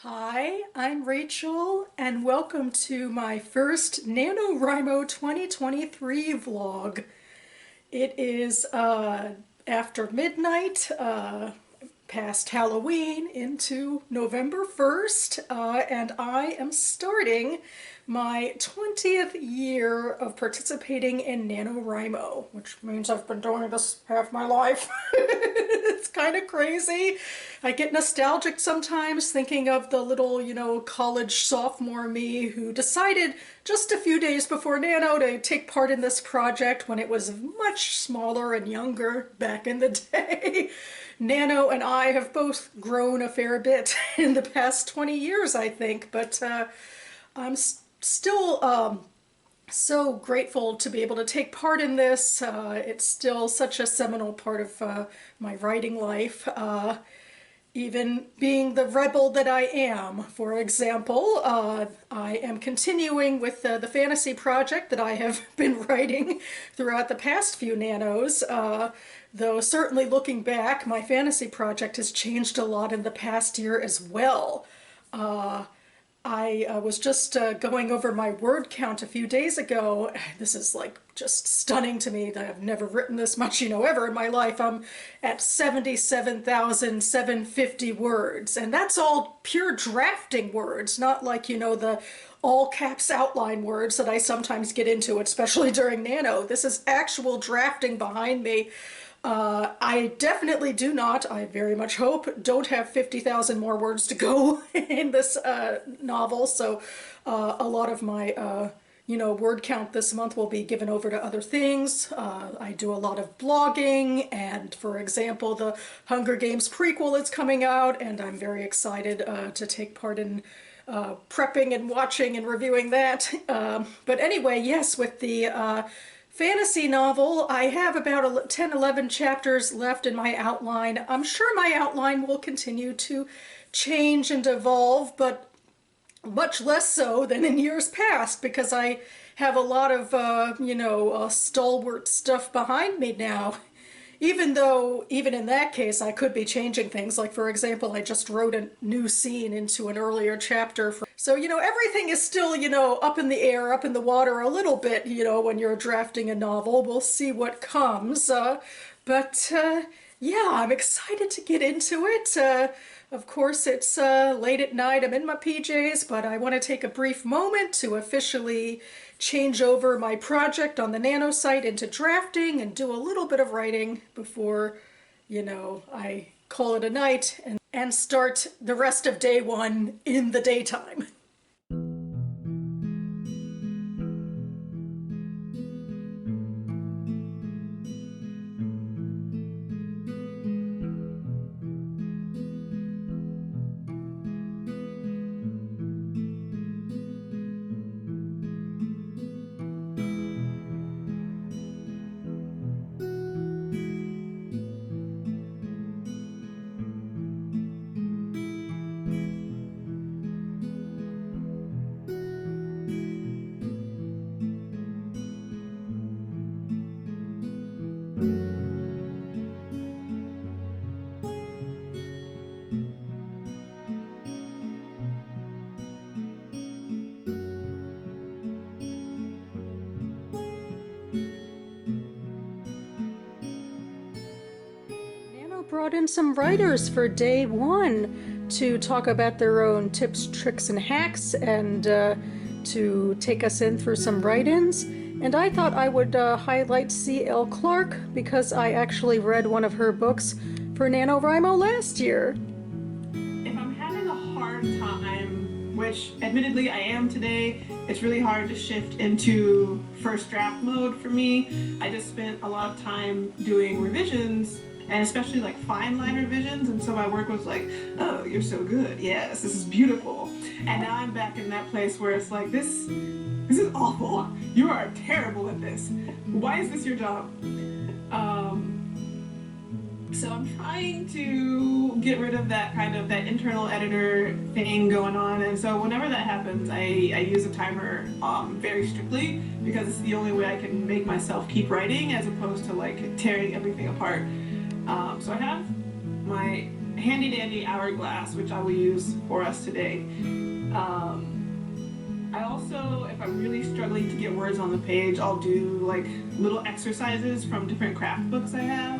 Hi, I'm Rachel, and welcome to my first NaNoWriMo 2023 vlog. It is after midnight, past Halloween into November 1st, and I am starting my 20th year of participating in NaNoWriMo, which means I've been doing this half my life. It's kind of crazy. I get nostalgic sometimes thinking of the little, college sophomore me who decided just a few days before Nano to take part in this project when it was much smaller and younger back in the day. Nano and I have both grown a fair bit in the past 20 years, I think, but I'm still so grateful to be able to take part in this. It's still such a seminal part of my writing life. Even being the rebel that I am, for example, I am continuing with the fantasy project that I have been writing throughout the past few nanos. Though certainly looking back, my fantasy project has changed a lot in the past year as well. I was just going over my word count a few days ago. This is like just stunning to me that I've never written this much, ever in my life. I'm at 77,750 words, and that's all pure drafting words, not like, the all caps outline words that I sometimes get into, especially during Nano. This is actual drafting behind me. I definitely do not, I very much hope, don't have 50,000 more words to go in this novel, so a lot of my, word count this month will be given over to other things. I do a lot of blogging, and for example, the Hunger Games prequel is coming out, and I'm very excited to take part in prepping and watching and reviewing that. But anyway, yes, with the fantasy novel, I have about 10-11 chapters left in my outline. I'm sure my outline will continue to change and evolve, but much less so than in years past because I have a lot of, stalwart stuff behind me now. Even though, even in that case, I could be changing things. Like, for example, I just wrote a new scene into an earlier chapter. So, everything is still, up in the air, up in the water a little bit, when you're drafting a novel. We'll see what comes. But yeah, I'm excited to get into it. Of course, it's late at night. I'm in my PJs, but I want to take a brief moment to officially change over my project on the Nano site into drafting and do a little bit of writing before, I call it a night and start the rest of day one in the daytime. Brought in some writers for day one to talk about their own tips, tricks, and hacks, and to take us in through some write-ins. And I thought I would highlight C.L. Clark because I actually read one of her books for NaNoWriMo last year. If I'm having a hard time, which admittedly I am today, it's really hard to shift into first draft mode for me. I just spent a lot of time doing revisions, and especially like fine line revisions, and so my work was like, oh, you're so good, yes, this is beautiful. And now I'm back in that place where it's like, this is awful, you are terrible at this, why is this your job? So I'm trying to get rid of that kind of that internal editor thing going on, and so whenever that happens, I use a timer very strictly because it's the only way I can make myself keep writing as opposed to like tearing everything apart. So I have my handy dandy hourglass, which I will use for us today. I also, if I'm really struggling to get words on the page, I'll do like little exercises from different craft books I have.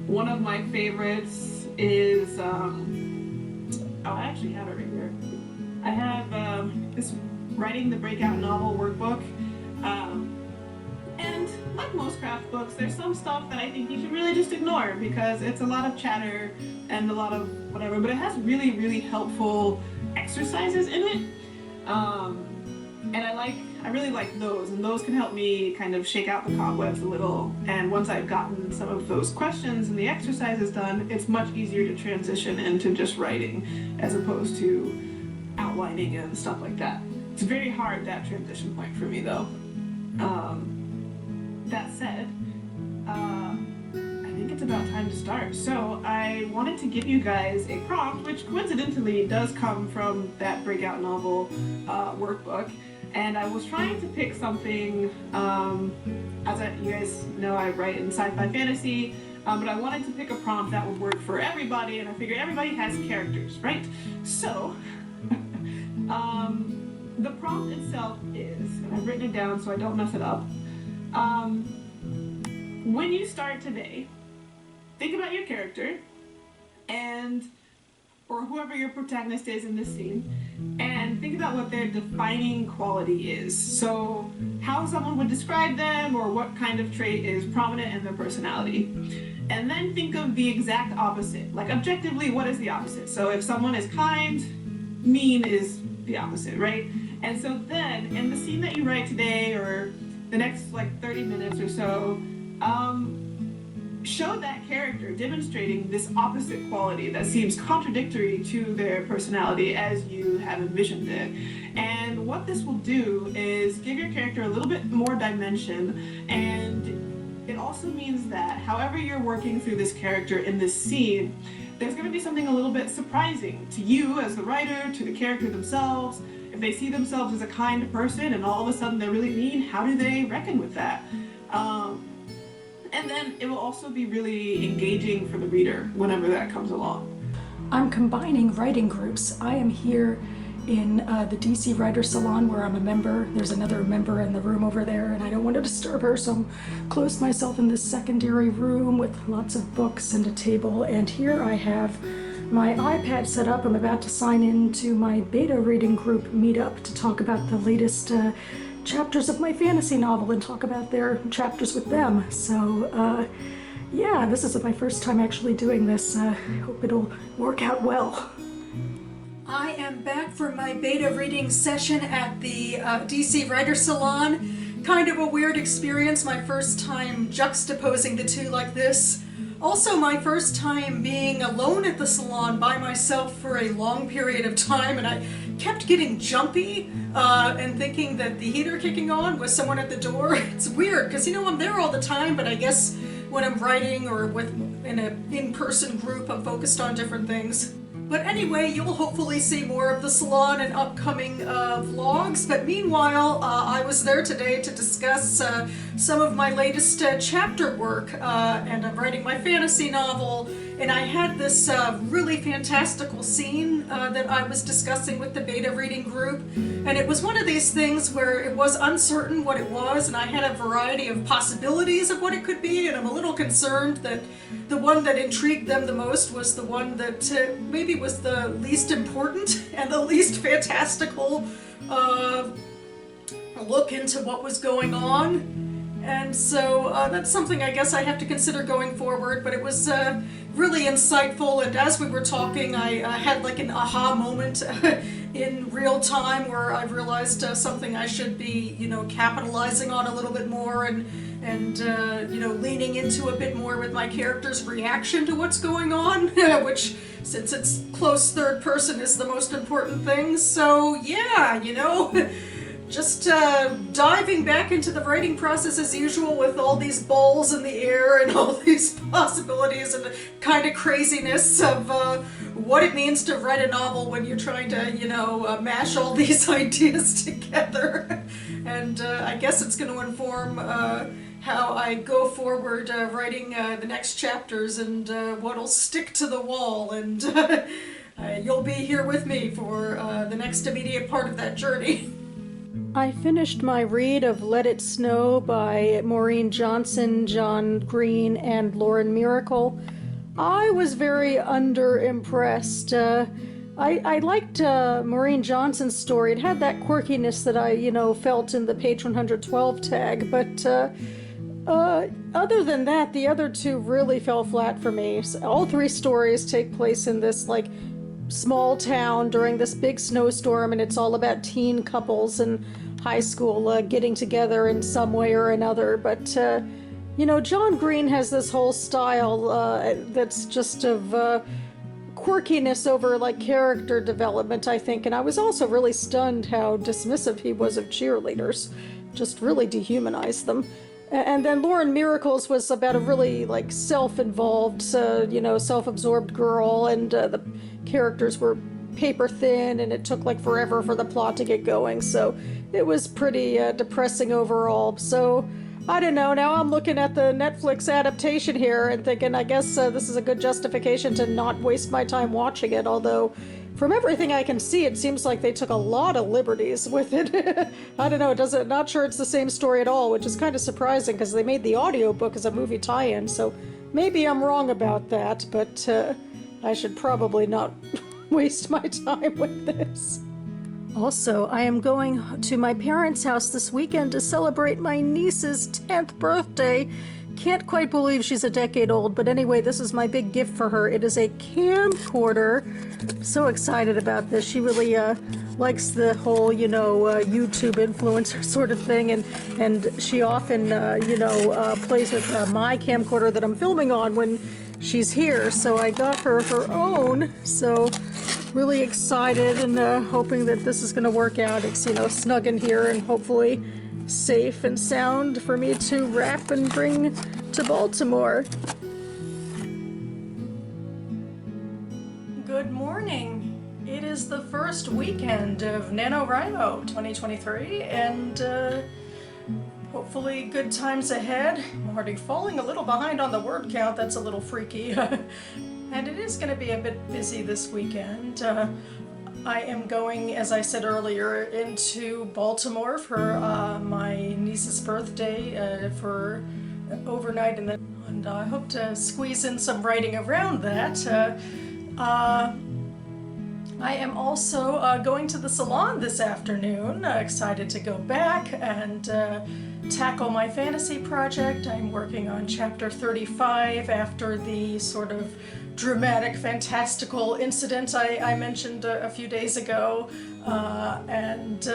One of my favorites is, oh, I actually have it right here. I have this Writing the Breakout Novel workbook. And like most craft books, there's some stuff that I think you should really just ignore because it's a lot of chatter and a lot of whatever, but it has really, really helpful exercises in it. And I really like those, and those can help me kind of shake out the cobwebs a little. And once I've gotten some of those questions and the exercises done, it's much easier to transition into just writing as opposed to outlining and stuff like that. It's very hard, that transition point for me though. That said, I think it's about time to start. So I wanted to give you guys a prompt, which coincidentally does come from that Breakout Novel workbook. And I was trying to pick something, you guys know I write in sci-fi fantasy, but I wanted to pick a prompt that would work for everybody, and I figured everybody has characters, right? So, the prompt itself is, and I've written it down so I don't mess it up, when you start today, think about your character, or whoever your protagonist is in this scene, and think about what their defining quality is. So how someone would describe them, or what kind of trait is prominent in their personality. And then think of the exact opposite. Like objectively, what is the opposite? So if someone is kind, mean is the opposite, right? And so then, in the scene that you write today, or the next like 30 minutes or so, show that character demonstrating this opposite quality that seems contradictory to their personality as you have envisioned it. And what this will do is give your character a little bit more dimension, and it also means that however you're working through this character in this scene, there's going to be something a little bit surprising to you as the writer, to the character themselves. If they see themselves as a kind person and all of a sudden they're really mean, how do they reckon with that? And then it will also be really engaging for the reader whenever that comes along. I'm combining writing groups. I am here in the DC Writer Salon where I'm a member. There's another member in the room over there, and I don't want to disturb her, so I'm closed myself in this secondary room with lots of books and a table. And here I have my iPad set up. I'm about to sign into my beta reading group meetup to talk about the latest chapters of my fantasy novel and talk about their chapters with them. So yeah, this is my first time actually doing this. Hope it'll work out well. I am back for my beta reading session at the DC Writer Salon. Kind of a weird experience, my first time juxtaposing the two like this. Also my first time being alone at the salon by myself for a long period of time, and I kept getting jumpy and thinking that the heater kicking on was someone at the door. It's weird because, you know, I'm there all the time, but I guess when I'm writing or in an in-person group, I'm focused on different things. But anyway, you'll hopefully see more of the salon in upcoming vlogs. But meanwhile, I was there today to discuss some of my latest chapter work, and I'm writing my fantasy novel. And I had this really fantastical scene that I was discussing with the beta reading group. And it was one of these things where it was uncertain what it was, and I had a variety of possibilities of what it could be, and I'm a little concerned that the one that intrigued them the most was the one that maybe was the least important and the least fantastical look into what was going on. And so that's something I guess I have to consider going forward, but it was really insightful, and as we were talking, I had like an aha moment in real time where I realized something I should be, you know, capitalizing on a little bit more and you know, leaning into a bit more with my character's reaction to what's going on, which, since it's close third person, is the most important thing. So yeah, you know, just diving back into the writing process as usual with all these balls in the air and all these possibilities and the kind of craziness of what it means to write a novel when you're trying to, you know, mash all these ideas together. And I guess it's going to inform how I go forward writing the next chapters and what'll stick to the wall. And you'll be here with me for the next immediate part of that journey. I finished my read of Let It Snow by Maureen Johnson, John Green, and Lauren Miracle. I was very underimpressed. I liked Maureen Johnson's story. It had that quirkiness that I, felt in the page 112 tag, but other than that, the other two really fell flat for me. So all three stories take place in this, small town during this big snowstorm, and it's all about teen couples in high school getting together in some way or another. But John Green has this whole style that's just of quirkiness over character development, I think. And I was also really stunned how dismissive he was of cheerleaders, just really dehumanized them. And then Lauren Miracles was about a really self-involved, self-absorbed girl, and the characters were paper thin, and it took forever for the plot to get going. So it was pretty depressing overall. So I don't know. Now I'm looking at the Netflix adaptation here and thinking, I guess this is a good justification to not waste my time watching it. Although, from everything I can see, it seems like they took a lot of liberties with it. I don't know. Not sure it's the same story at all, which is kind of surprising because they made the audiobook as a movie tie-in. So maybe I'm wrong about that, but I should probably not waste my time with this. Also, I am going to my parents' house this weekend to celebrate my niece's 10th birthday. Can't quite believe she's a decade old, but anyway, this is my big gift for her. It is a camcorder. I'm so excited about this. She really likes the whole, YouTube influencer sort of thing, and she often, plays with my camcorder that I'm filming on when she's here. So I got her her own. So really excited and hoping that this is going to work out. It's, snug in here and hopefully safe and sound for me to wrap and bring to Baltimore. Good morning. It is the first weekend of NaNoWriMo 2023, and hopefully good times ahead. I'm already falling a little behind on the word count. That's a little freaky. And it is going to be a bit busy this weekend. I am going, as I said earlier, into Baltimore for my niece's birthday for overnight, and I hope to squeeze in some writing around that. I am also going to the salon this afternoon. Excited to go back and tackle my fantasy project. I'm working on chapter 35 after the sort of dramatic, fantastical incident I mentioned a few days ago, and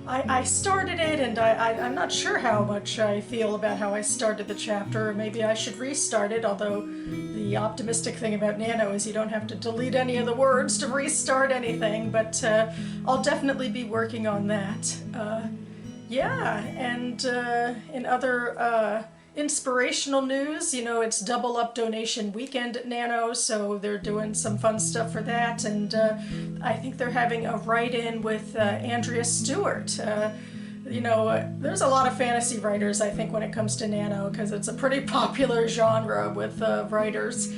I started it, and I'm not sure how much I feel about how I started the chapter. Maybe I should restart it, although the optimistic thing about Nano is you don't have to delete any of the words to restart anything, but I'll definitely be working on that. Yeah, and in other inspirational news, it's Double Up Donation Weekend at Nano, so they're doing some fun stuff for that, and I think they're having a write-in with Andrea Stewart. There's a lot of fantasy writers, I think, when it comes to Nano, because it's a pretty popular genre with writers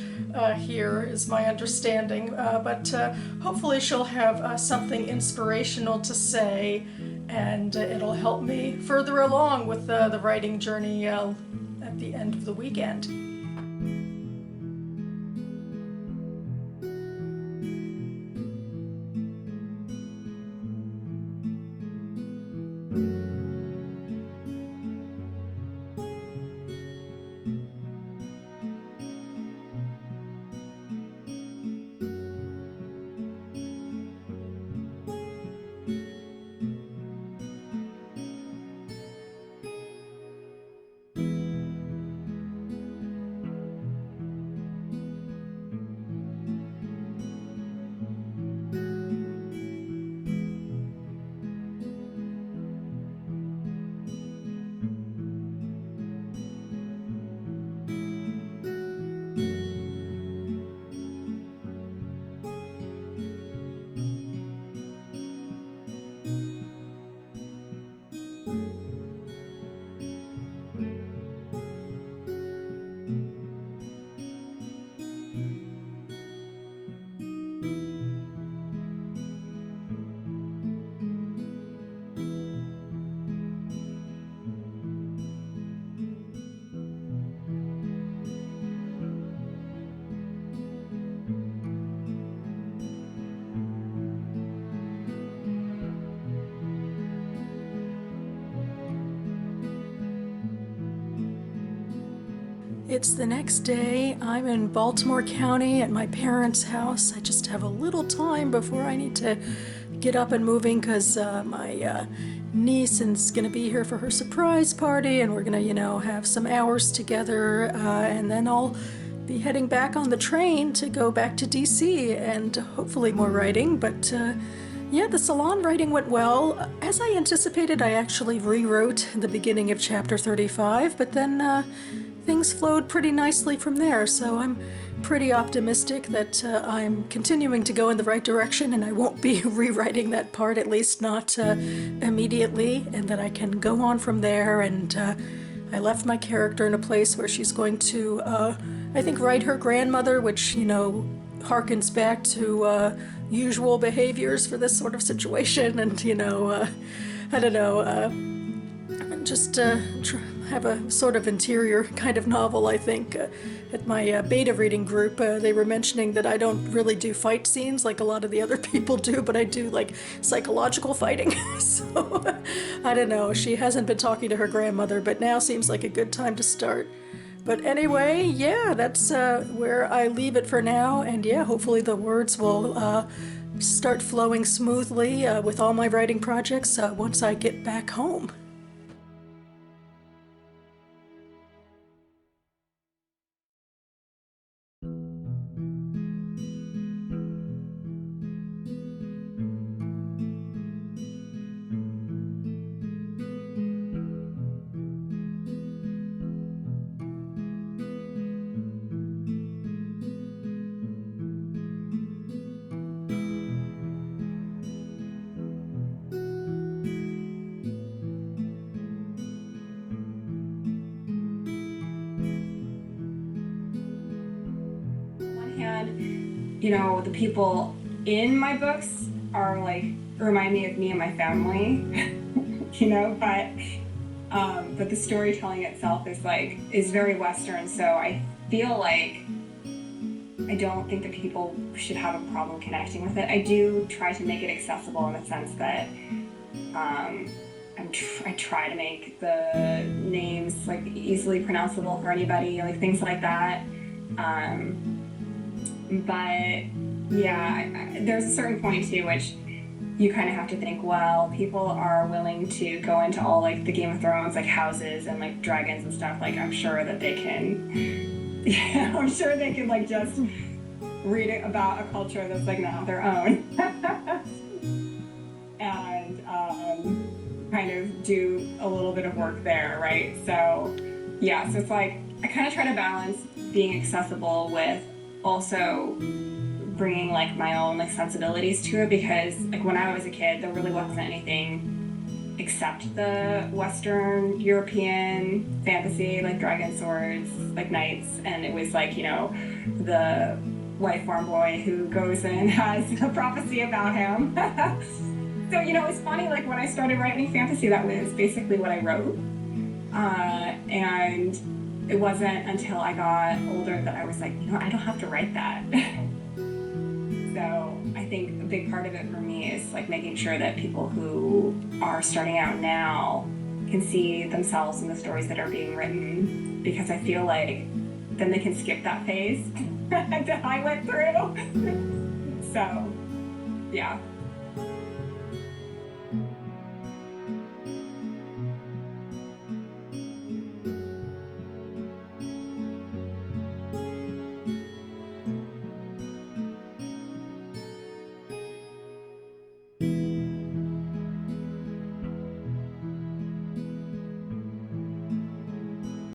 here, is my understanding, but hopefully she'll have something inspirational to say, and it'll help me further along with the writing journey at the end of the weekend. It's the next day. I'm in Baltimore County at my parents' house. I just have a little time before I need to get up and moving because my niece is going to be here for her surprise party, and we're going to, have some hours together, and then I'll be heading back on the train to go back to DC and hopefully more writing. But yeah, the salon writing went well. As I anticipated, I actually rewrote the beginning of chapter 35, but then things flowed pretty nicely from there, so I'm pretty optimistic that I'm continuing to go in the right direction and I won't be rewriting that part, at least not immediately, and that I can go on from there. And I left my character in a place where she's going to, I think, write her grandmother, which, harkens back to usual behaviors for this sort of situation, and, I don't know, just have a sort of interior kind of novel, I think. At my beta reading group, they were mentioning that I don't really do fight scenes like a lot of the other people do, but I do like psychological fighting. So I don't know, she hasn't been talking to her grandmother, but now seems like a good time to start. But anyway, yeah, that's where I leave it for now, and yeah, hopefully the words will start flowing smoothly with all my writing projects once I get back home. The people in my books are like remind me of me and my family, but the storytelling itself is very Western. So I feel like I don't think that people should have a problem connecting with it. I do try to make it accessible in the sense that I try to make the names like easily pronounceable for anybody, like things like that. But yeah, there's a certain point too which you kind of have to think, well, people are willing to go into all like the Game of Thrones like houses and like dragons and stuff. Like I'm sure that they can, yeah, I'm sure they can like just read about a culture that's like not their own, and kind of do a little bit of work there, right? So yeah, so it's like I kind of try to balance being accessible with also bringing like my own like sensibilities to it, because like when I was a kid there really wasn't anything except the Western European fantasy, like dragon swords, like knights, and it was like the white farm boy who goes and has a prophecy about him. So it's funny, like when I started writing fantasy, that was basically what I wrote, and it wasn't until I got older that I was like, I don't have to write that. So I think a big part of it for me is like making sure that people who are starting out now can see themselves in the stories that are being written, because I feel like then they can skip that phase that I went through. So yeah.